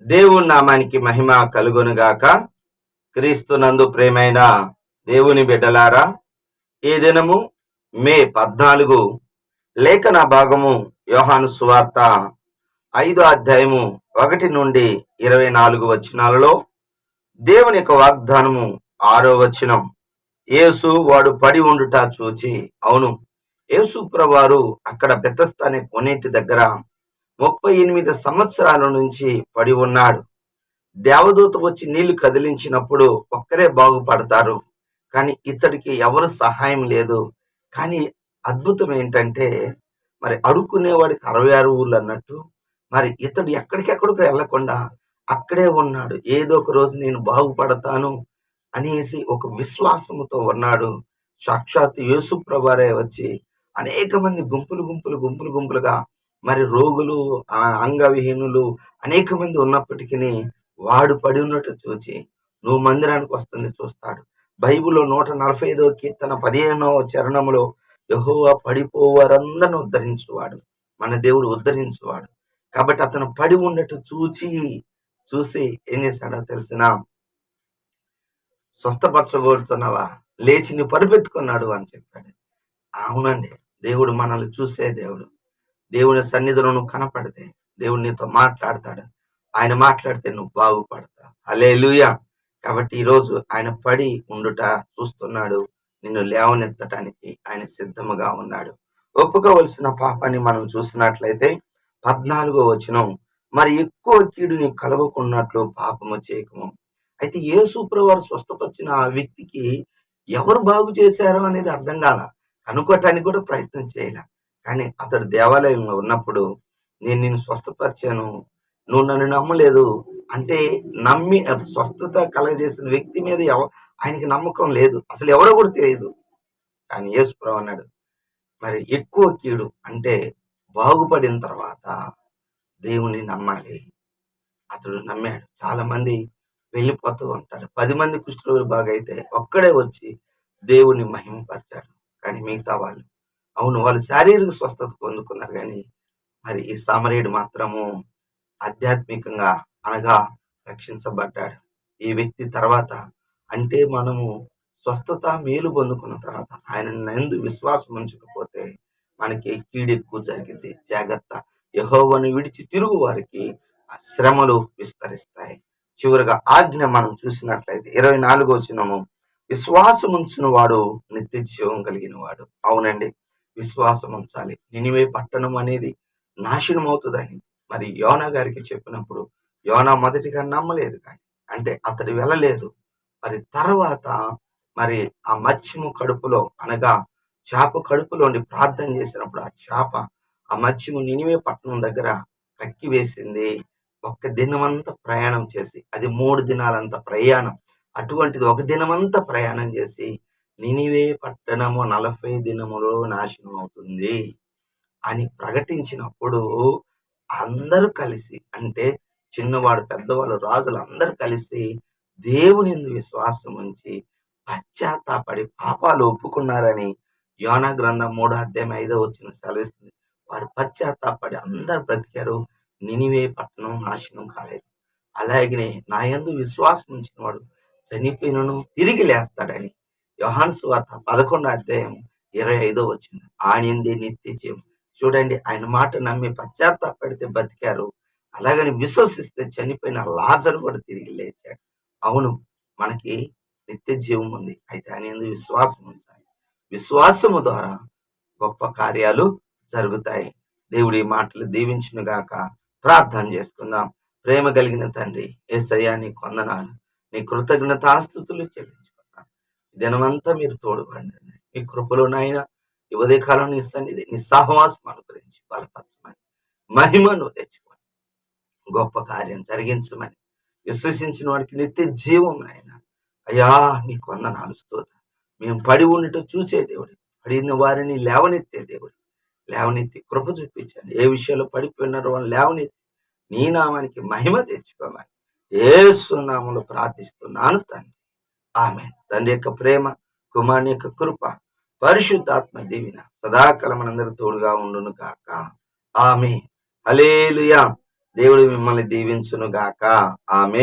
దేవుని నామానికి మహిమ కలుగునుగాక. క్రీస్తునందు ప్రేమైన దేవుని బిడ్డలారా, ఈ దినము మే 14 లేఖన భాగము యోహాను సువార్త 5వ అధ్యాయము 1 నుండి 24 వచనాలలో దేవుని యొక్క వాగ్దానము 6వ వచనం. యేసు వాడు పడి ఉండుట చూచి, అవును, యేసు ప్రభువారు అక్కడ బెతస్దా అనే కొనేటి దగ్గర 38 సంవత్సరాల నుంచి పడి ఉన్నాడు. దేవదూత వచ్చి నీళ్లు కదిలించినప్పుడు ఒక్కరే బాగుపడతారు, కానీ ఇతడికి ఎవరు సహాయం లేదు. కానీ అద్భుతం ఏంటంటే, మరి అడుక్కునేవాడికి 66 ఊళ్ళు అన్నట్టు, మరి ఇతడు ఎక్కడికెక్కడికో వెళ్లకుండా అక్కడే ఉన్నాడు. ఏదో ఒక రోజు నేను బాగుపడతాను అనేసి ఒక విశ్వాసముతో ఉన్నాడు. సాక్షాత్ యేసు ప్రభువారే వచ్చి అనేక మంది గుంపులుగా మరి రోగులు, అంగవిహీనులు అనేక మంది ఉన్నప్పటికీ వాడు పడి ఉన్నట్టు చూచి, నువ్వు మందిరానికి వస్తుంది చూస్తాడు. బైబిల్లో 145వ కీర్తన 15వ చరణంలో, యెహోవా పడిపోవారందరిని ఉద్ధరించువాడు, మన దేవుడు ఉద్ధరించువాడు. కాబట్టి అతను పడి ఉన్నట్టు చూసి ఏం చేశాడో తెలిసిన, స్వస్థపరచగోరుతున్నావా, లేచి నీ పరుపెత్తుకున్నాడు అని చెప్పాడు. అవునండి, దేవుడు మనల్ని చూసే దేవుడు. దేవుని సన్నిధిలో నువ్వు కనపడితే దేవుడు నీతో మాట్లాడతాడు. ఆయన మాట్లాడితే నువ్వు బాగుపడతావు. హల్లెలూయా. కాబట్టి ఈరోజు ఆయన పడి ఉండుట చూస్తున్నాడు. నిన్ను లేవనెత్తటానికి ఆయన సిద్ధముగా ఉన్నాడు. ఒప్పుకోవలసిన పాపాన్ని మనం చూసినట్లయితే 14వ వచనం, మరి ఎక్కువ కీడు నీకు కలగకున్నట్లు పాపము చేయకము. అయితే యేసు ప్రభువారు స్వస్థపరిచిన ఆ వ్యక్తికి ఎవరు బాగు చేశారో అనేది అర్థం కాల, కనుక్కోటానికి కూడా ప్రయత్నం చేయాల. కానీ అతడు దేవాలయంలో ఉన్నప్పుడు, నేను నిన్ను స్వస్థపరిచాను, నువ్వు నన్ను నమ్మలేదు అంటే, నమ్మి స్వస్థత కలగజేసిన వ్యక్తి మీద ఆయనకి నమ్మకం లేదు, అసలు ఎవరో కూడా తెలియదు. కానీ యేసు ప్రభువు అన్నాడు, మరి ఎక్కువ కీడు అంటే బాగుపడిన తర్వాత దేవుని నమ్మాలి. అతడు నమ్మాడు. చాలా మంది వెళ్ళిపోతూ ఉంటారు. 10 మంది కుష్ఠరోగులు బాగైతే ఒక్కడే వచ్చి దేవుని మహిమపరిచాడు. కానీ మిగతా వాళ్ళు, అవును, వాళ్ళు శారీరక స్వస్థత పొందుకున్నారు, కానీ మరి ఈ సామరీయుడు మాత్రము ఆధ్యాత్మికంగా అనగా రక్షించబడ్డాడు. ఈ వ్యక్తి తర్వాత, అంటే మనము స్వస్థత మేలు పొందుకున్న తర్వాత ఆయన నందు విశ్వాసం ఉంచకపోతే మనకి కీడు ఎక్కువ జరిగింది. జాగ్రత్త. యెహోవాను విడిచి తిరుగు వారికి ఆ శ్రమలు విస్తరిస్తాయి. చివరిగా ఆజ్ఞ మనం చూసినట్లయితే 24వ వచనము, విశ్వాసం ఉంచిన వాడు నిత్య జీవం కలిగిన వాడు. అవునండి, విశ్వాసం ఉంచాలి. నినివే పట్టణం అనేది నాశనం అవుతుందని మరి యోనా గారికి చెప్పినప్పుడు, యోనా మొదటిగా నమ్మలేదు, కానీ అంటే అతడు వెళ్ళలేదు. మరి తర్వాత మరి ఆ మత్స్యము కడుపులో, అనగా చేప కడుపులోని ప్రార్థన చేసినప్పుడు ఆ చేప ఆ మత్స్యము నినివే పట్టణం దగ్గర కక్కి వేసింది. ఒక్క దినమంతా ప్రయాణం చేసి, అది 3 దినాలంత ప్రయాణం, అటువంటిది ఒక దినమంతా ప్రయాణం చేసి నినివే పట్టణము 40 దినములో నాశనం అవుతుంది అని ప్రకటించినప్పుడు, అందరూ కలిసి, అంటే చిన్నవాడు పెద్దవాళ్ళు రాజులు అందరూ కలిసి దేవుని యందు విశ్వాసం ఉంచి పశ్చాత్తాపడి పాపాలు ఒప్పుకున్నారని యోనా గ్రంథం 3వ అధ్యాయం 5వ వచనం సెలవిస్తుంది. వారు పశ్చాత్తాపడి అందరు బ్రతికారు. నినివే పట్టణం నాశనం కాలేదు. అలాగనే నా యందు విశ్వాసం ఉంచిన వాడు చనిపోయినను తిరిగి లేస్తాడని యోహాను సువార్త 11వ అధ్యాయం 25వ వచనం. ఆయన యందే నిత్య జీవం. చూడండి, ఆయన మాట నమ్మి పశ్చాత్తాపడితే బతికారు. అలాగని విశ్వసిస్తే చనిపోయిన లాజరు కూడా తిరిగి లేచాడు. అవును, మనకి నిత్య జీవం ఉంది. అయితే ఆయన యందు విశ్వాసం ఉంచాలి. విశ్వాసము ద్వారా గొప్ప కార్యాలు జరుగుతాయి. దేవుడి మాటలు దీవించును గాక. ప్రార్థన చేసుకుందాం. ప్రేమ కలిగిన తండ్రి, యేసయ్యా నీకు వందనాలు, నీ కృతజ్ఞతాస్తుతులు చెల్లించుకున్నాను. దినమంతా మీరు తోడుపడండి. మీ కృపలో నాయన ఈ ఉదయకాలం నీ సన్నిధి, నీ సహవాసం అనుగ్రహించి బలపరచమని, మహిమను తెచ్చుకొని గొప్ప కార్యం జరిగించమని, విశ్వసించిన వాడికి నిత్య జీవం ఆయన. అయ్యా నీకు వందనాలు, స్తోత్రం. మేము పడి ఉండటం చూసే దేవుడు, పడిన వారిని లేవనెత్తే దేవుడు, లేవనెత్తి కృప చూపించండి. ఏ విషయంలో పడిపోయినారో వాళ్ళని లేవనెత్తి నీ నామానికి మహిమ తెచ్చుకోమని యేసు నామములో ప్రార్థిస్తున్నాను తండ్రి. ఆమేన్. తండ్రి యొక్క ప్రేమ, కుమారుని యొక్క కృప, పరిశుద్ధాత్మ దీవెన సదాకాలం మనందరి తోడుగా ఉండును గాక. ఆమేన్. హల్లెలూయా. దేవుడు మిమ్మల్ని దీవించును గాక. ఆమె